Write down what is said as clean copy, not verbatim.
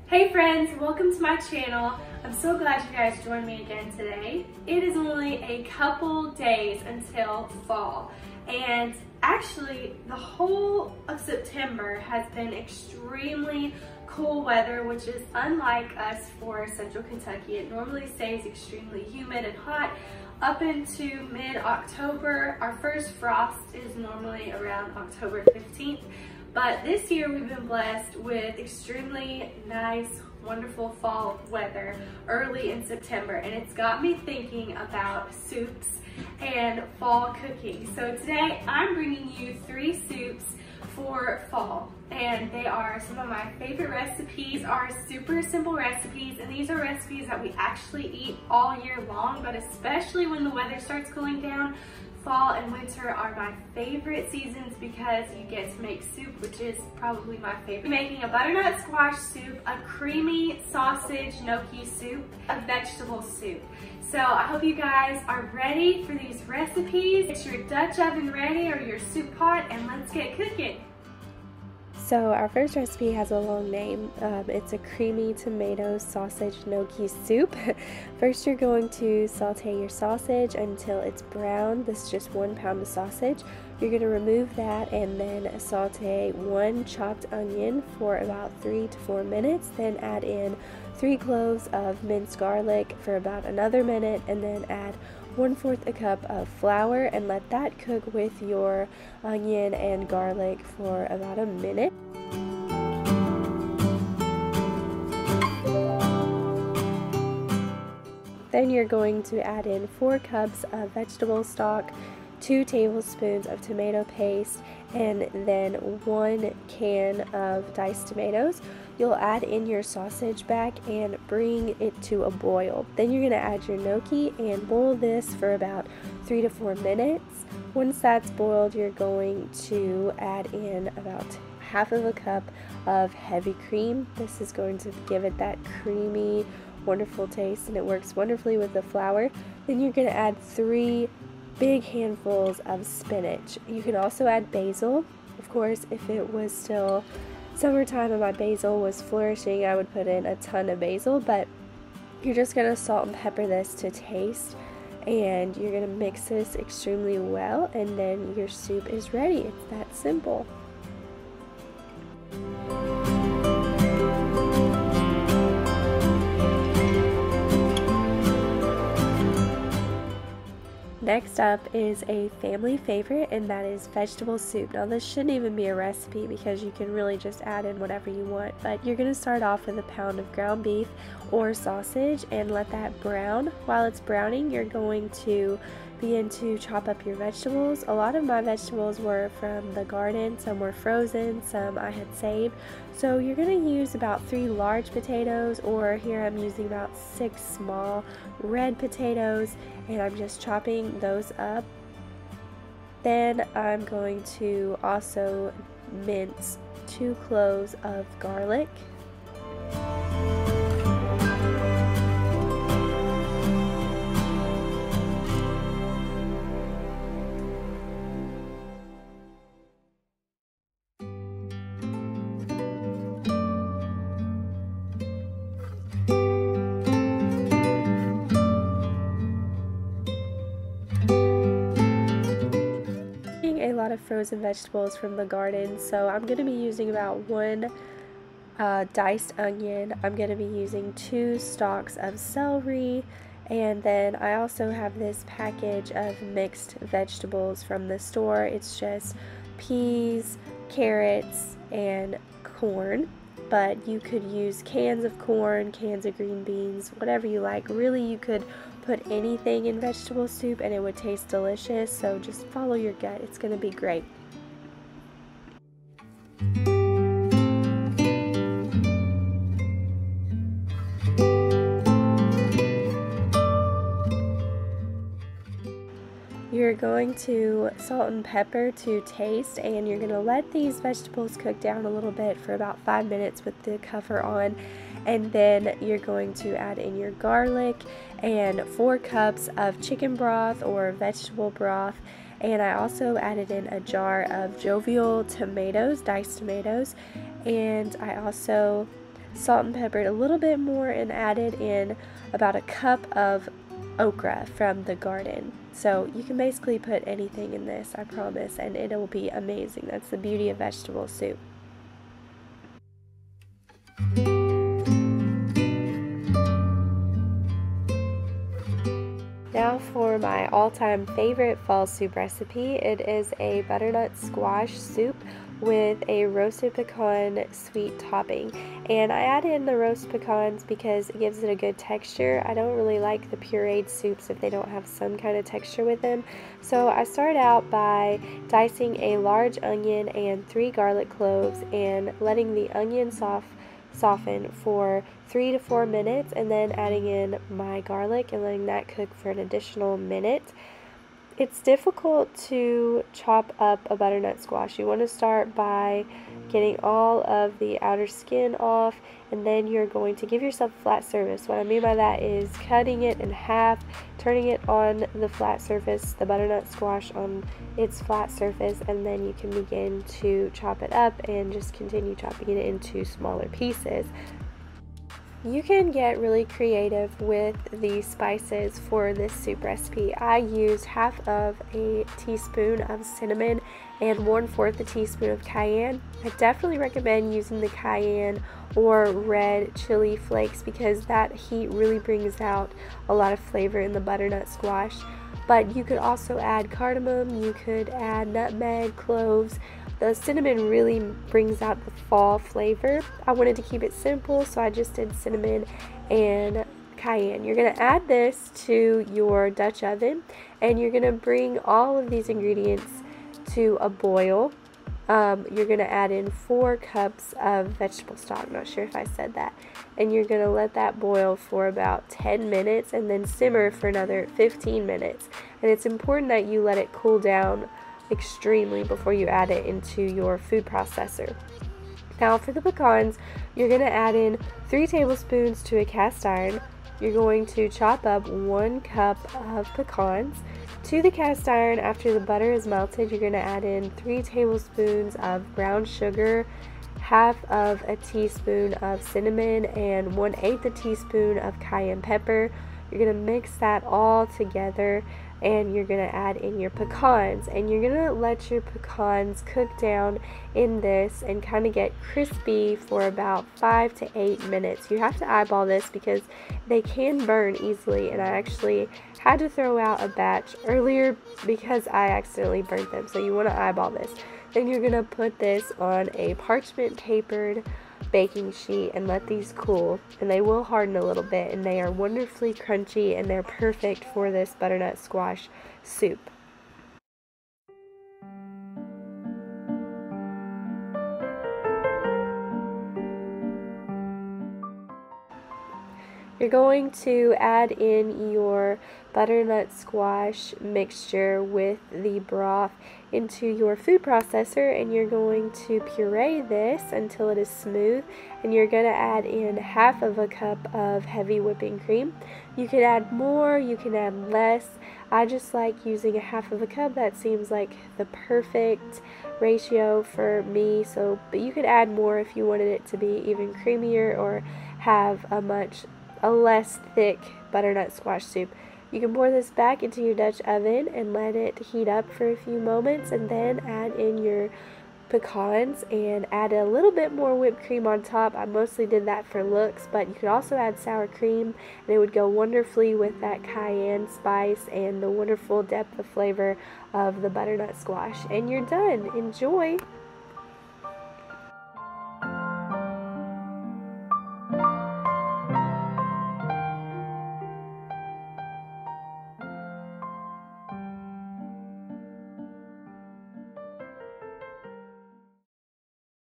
Hey friends, welcome to my channel. I'm so glad you guys joined me again today. It is only a couple days until fall, and actually the whole of September has been extremely cool weather, which is unlike us for Central Kentucky. It normally stays extremely humid and hot up into mid-October. Our first frost is normally around October 15th. But this year we've been blessed with extremely nice, wonderful fall weather early in September, and it's got me thinking about soups and fall cooking. So today I'm bringing you 3 soups for fall, and they are some of my favorite recipes. Are super simple recipes, and these are recipes that we actually eat all year long, but especially when the weather starts cooling down. Fall and winter are my favorite seasons because you get to make soup, which is probably my favorite. I'm making a butternut squash soup, a creamy sausage gnocchi soup, a vegetable soup. So I hope you guys are ready for these recipes. Get your Dutch oven ready or your soup pot, and let's get cooking. So our first recipe has a long name. It's a creamy tomato sausage gnocchi soup. First you're going to saute your sausage until it's brown. This is just 1 pound of sausage. You're going to remove that and then saute 1 chopped onion for about 3 to 4 minutes. Then add in 3 cloves of minced garlic for about another minute, and then add 1/4 a cup of flour and let that cook with your onion and garlic for about a minute. Then you're going to add in 4 cups of vegetable stock, 2 tablespoons of tomato paste, and then 1 can of diced tomatoes. You'll add in your sausage back and bring it to a boil. Then you're going to add your gnocchi and boil this for about 3 to 4 minutes. Once that's boiled, you're going to add in about 1/2 cup of heavy cream. This is going to give it that creamy, wonderful taste, and it works wonderfully with the flour. Then you're going to add 3 big handfuls of spinach. You can also add basil. Of course, if it was still summertime and my basil was flourishing, I would put in a ton of basil, but you're just going to salt and pepper this to taste, and you're going to mix this extremely well, and then your soup is ready. It's that simple. Next up is a family favorite, and that is vegetable soup. Now this shouldn't even be a recipe because you can really just add in whatever you want, but you're going to start off with a pound of ground beef or sausage and let that brown. While it's browning, you're going to begin to chop up your vegetables. A lot of my vegetables were from the garden, some were frozen, some I had saved. So you're going to use about 3 large potatoes, or here I'm using about 6 small red potatoes, and I'm just chopping those up. Then I'm going to also mince 2 cloves of garlic. A lot of frozen vegetables from the garden, so I'm going to be using about 1 diced onion. I'm going to be using 2 stalks of celery, and then I also have this package of mixed vegetables from the store. It's just peas, carrots, and corn, but you could use cans of corn, cans of green beans, whatever you like. Really, you could put anything in vegetable soup and it would taste delicious, so just follow your gut. It's going to be great. You're going to salt and pepper to taste, and you're going to let these vegetables cook down a little bit for about 5 minutes with the cover on, and then you're going to add in your garlic and 4 cups of chicken broth or vegetable broth, and I also added in a jar of jovial tomatoes, diced tomatoes, and I also salt and peppered a little bit more, and added in about a cup of okra from the garden. So you can basically put anything in this, I promise, and it'll be amazing. That's the beauty of vegetable soup. Now for my all-time favorite fall soup recipe. It is a butternut squash soup with a roasted pecan sweet topping, and I add in the roast pecans because it gives it a good texture. I don't really like the pureed soups if they don't have some kind of texture with them, so I start out by dicing a large onion and 3 garlic cloves and letting the onion soften for 3 to 4 minutes, and then adding in my garlic and letting that cook for an additional minute. It's difficult to chop up a butternut squash. You want to start by getting all of the outer skin off, and then you're going to give yourself a flat surface. What I mean by that is cutting it in half, turning it on the flat surface, the butternut squash on its flat surface, and then you can begin to chop it up and just continue chopping it into smaller pieces. You can get really creative with the spices for this soup recipe. I used half of a teaspoon of cinnamon and 1/4 a teaspoon of cayenne. I definitely recommend using the cayenne or red chili flakes because that heat really brings out a lot of flavor in the butternut squash. But you could also add cardamom, you could add nutmeg, cloves. The cinnamon really brings out the fall flavor. I wanted to keep it simple, so I just did cinnamon and cayenne. You're going to add this to your Dutch oven, and you're going to bring all of these ingredients to a boil. You're going to add in 4 cups of vegetable stock. Not sure if I said that. And you're going to let that boil for about 10 minutes and then simmer for another 15 minutes. And it's important that you let it cool down extremely before you add it into your food processor. Now for the pecans, you're going to add in 3 tablespoons to a cast iron. You're going to chop up 1 cup of pecans. To the cast iron, after the butter is melted, you're going to add in 3 tablespoons of brown sugar, half of a teaspoon of cinnamon, and 1/8 a teaspoon of cayenne pepper. You're going to mix that all together, and you're going to add in your pecans, and you're going to let your pecans cook down in this and kind of get crispy for about 5 to 8 minutes. You have to eyeball this because they can burn easily, and I actually had to throw out a batch earlier because I accidentally burnt them, so you want to eyeball this. Then you're going to put this on a parchment papered baking sheet and let these cool, and they will harden a little bit, and they are wonderfully crunchy, and they're perfect for this butternut squash soup. You're going to add in your butternut squash mixture with the broth into your food processor, and you're going to puree this until it is smooth, and you're going to add in half of a cup of heavy whipping cream. You can add more, you can add less. I just like using a half of a cup. That seems like the perfect ratio for me, but you could add more if you wanted it to be even creamier or have a less thick butternut squash soup. You can pour this back into your Dutch oven and let it heat up for a few moments, and then add in your pecans and add a little bit more whipped cream on top. I mostly did that for looks, but you could also add sour cream, and it would go wonderfully with that cayenne spice and the wonderful depth of flavor of the butternut squash. And you're done. Enjoy!